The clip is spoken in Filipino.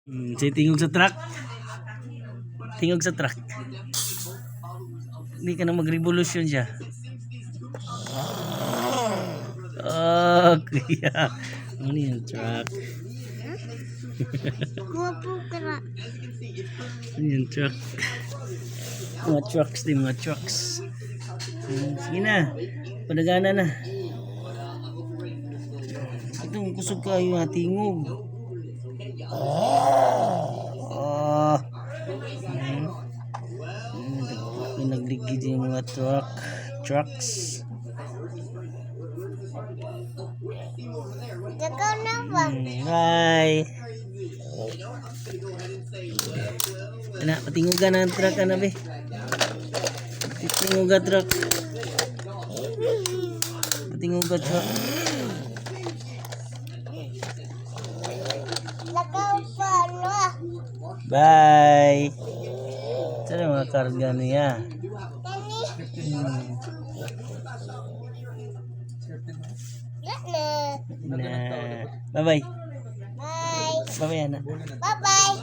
Say tingog sa truck. Tingog sa truck. Hindi ka na mag-revolution siya. Oh, kuya. Ano yung truck? Ano yung truck? Mga trucks din, mga trucks. Sige na. Padagana na. Itong kusog kayo nga tingog. Oh. Pinagligid yung mga trucks. Bye. Ana, patingugan ang truck na be. Patingugan truck. Patingugan truck. Bye. Sana mga karga niya. Nah. Bye bye. Bye bye anak. Bye bye.